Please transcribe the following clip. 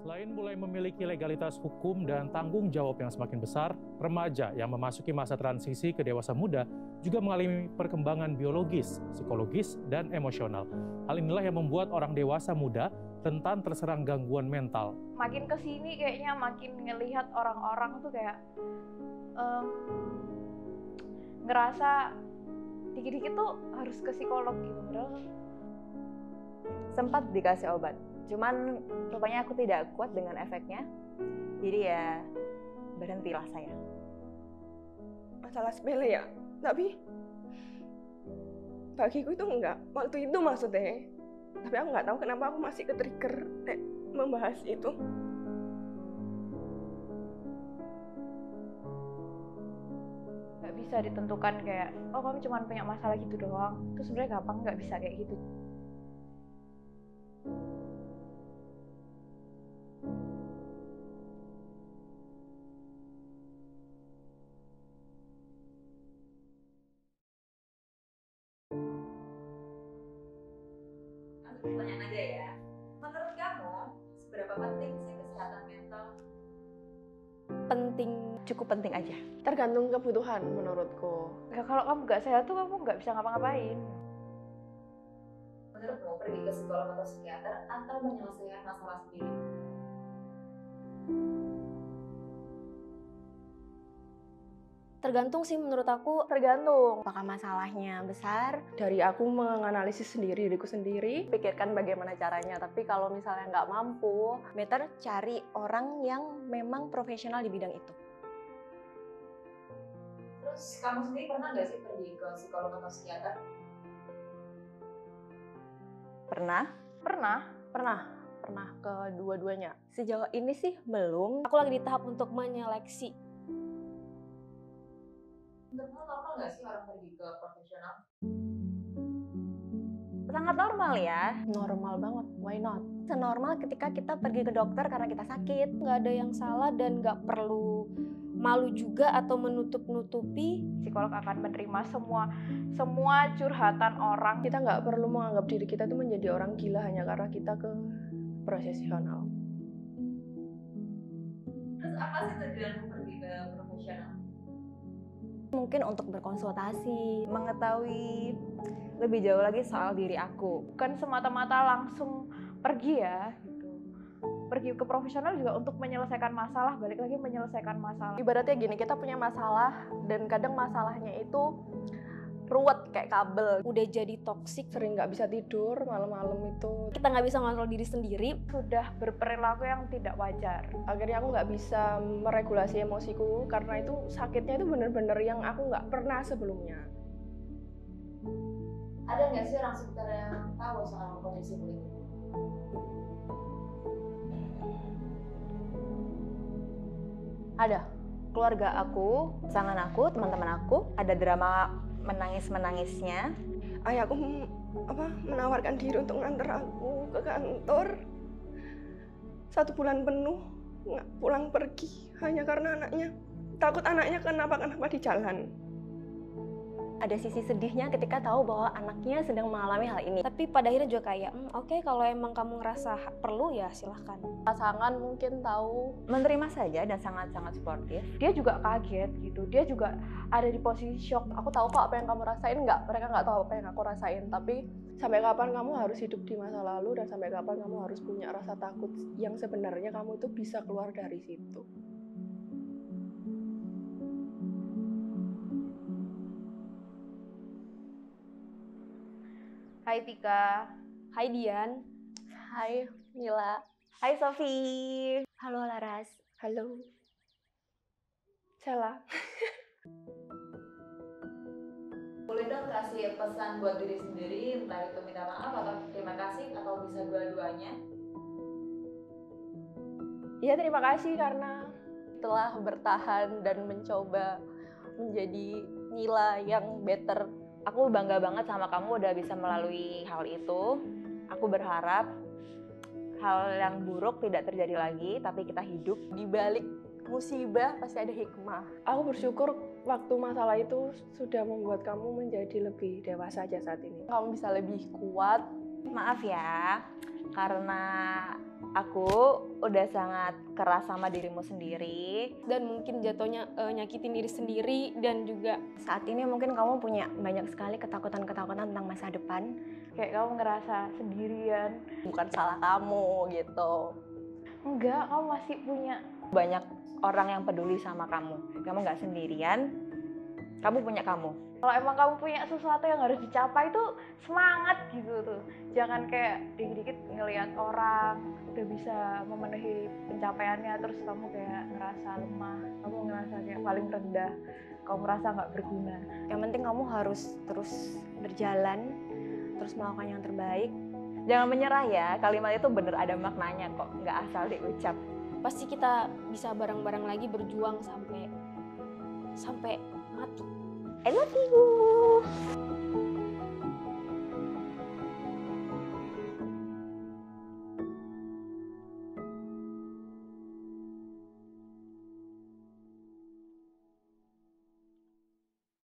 Selain mulai memiliki legalitas hukum dan tanggung jawab yang semakin besar, remaja yang memasuki masa transisi ke dewasa muda juga mengalami perkembangan biologis, psikologis, dan emosional. Hal inilah yang membuat orang dewasa muda rentan terserang gangguan mental. Makin kesini kayaknya makin ngelihat orang-orang tuh kayak ngerasa dikit-dikit tuh harus ke psikolog gitu. Padahal sempat dikasih obat. Cuman rupanya aku tidak kuat dengan efeknya, jadi ya berhentilah saya. Masalah sepele ya, tapi bagiku itu enggak. Waktu itu maksudnya, tapi aku nggak tahu kenapa aku masih ke-trigger membahas itu. nggak bisa ditentukan kayak, oh kamu cuma punya masalah gitu doang. Terus sebenarnya gampang nggak bisa kayak gitu. Pertanyaan aja ya. Menurut kamu, seberapa penting sih kesehatan mental? Penting, cukup penting aja. Tergantung kebutuhan menurutku. Ya, kalau kamu nggak sehat tuh kamu nggak bisa ngapa-ngapain. Menurutmu pergi ke psikolog atau psikiater atau menyelesaikan masalah sendiri? Tergantung sih menurut aku. Tergantung. Apakah masalahnya besar? Dari aku menganalisis sendiri, diriku sendiri, pikirkan bagaimana caranya. Tapi kalau misalnya nggak mampu, Better cari orang yang memang profesional di bidang itu. Terus kamu sendiri pernah nggak sih pergi ke psikolog atau psikiater? pernah kedua-duanya. Sejauh ini sih belum. Aku lagi di tahap untuk menyeleksi. Menurutmu normal nggak sih orang pergi ke profesional? Sangat normal ya. Normal banget, why not? Senormal ketika kita pergi ke dokter karena kita sakit. Nggak ada yang salah dan nggak perlu malu juga atau menutup-nutupi. Psikolog akan menerima semua curhatan orang. Kita nggak perlu menganggap diri kita tuh menjadi orang gila hanya karena kita ke profesional. Terus apa sih tujuanmu pergi ke profesional? Mungkin untuk berkonsultasi, mengetahui lebih jauh lagi soal diri aku. Bukan semata-mata langsung pergi ya gitu. Pergi ke profesional juga untuk menyelesaikan masalah, balik lagi menyelesaikan masalah. Ibaratnya gini, kita punya masalah dan kadang masalahnya itu ruwet kayak kabel. Udah jadi toksik, Sering nggak bisa tidur malam-malam itu. kita nggak bisa ngontrol diri sendiri. Sudah berperilaku yang tidak wajar. Akhirnya aku nggak bisa meregulasi emosiku karena itu sakitnya itu bener-bener yang aku nggak pernah sebelumnya. Ada nggak sih orang sekitar yang tahu soal kondisimu ini? Ada. Keluarga aku, pasangan aku, teman-teman aku, ada drama menangis-menangisnya. Ayahku menawarkan diri untuk nganter aku ke kantor 1 bulan penuh, nggak pulang pergi hanya karena anaknya takut anaknya kenapa di jalan. Ada sisi sedihnya ketika tahu bahwa anaknya sedang mengalami hal ini. Tapi pada akhirnya juga kayak, oke, kalau emang kamu ngerasa perlu ya silahkan. Pasangan mungkin tahu, Menerima saja dan sangat-sangat suportif. Dia juga kaget gitu. Dia juga ada di posisi shock. aku tahu kok apa yang kamu rasain, mereka nggak tahu apa yang aku rasain, tapi sampai kapan kamu harus hidup di masa lalu dan sampai kapan kamu harus punya rasa takut yang sebenarnya kamu itu bisa keluar dari situ. Hai Tika. Hai Dian. Hai Mila. Hai Sofi. Halo Laras. Halo Cella. Boleh dong kasih pesan buat diri sendiri, entah itu minta maaf atau terima kasih atau bisa dua-duanya. Ya, terima kasih karena telah bertahan dan mencoba menjadi Mila yang better. Aku bangga banget sama kamu udah bisa melalui hal itu. Aku berharap hal yang buruk tidak terjadi lagi, tapi kita hidup. Di balik musibah pasti ada hikmah. Aku bersyukur waktu masalah itu sudah membuat kamu menjadi lebih dewasa aja saat ini. Kamu bisa lebih kuat Maaf ya, karena aku udah sangat keras sama dirimu sendiri. Dan mungkin jatuhnya nyakitin diri sendiri, dan juga Saat ini mungkin kamu punya banyak sekali ketakutan-ketakutan tentang masa depan. Kayak kamu ngerasa sendirian. Bukan salah kamu gitu. Enggak, kamu masih punya. Banyak orang yang peduli sama kamu. Kamu nggak sendirian, kamu punya kamu. Kalau emang kamu punya sesuatu yang harus dicapai itu semangat gitu tuh. Jangan kayak dikit-dikit ngelihat orang udah bisa memenuhi pencapaiannya terus kamu kayak ngerasa lemah, kamu ngerasa kayak paling rendah, kamu merasa nggak berguna. Yang penting kamu harus terus berjalan, terus melakukan yang terbaik. Jangan menyerah ya, kalimat itu bener ada maknanya kok, nggak asal diucap. pasti kita bisa bareng-bareng lagi berjuang sampai mati. I love you.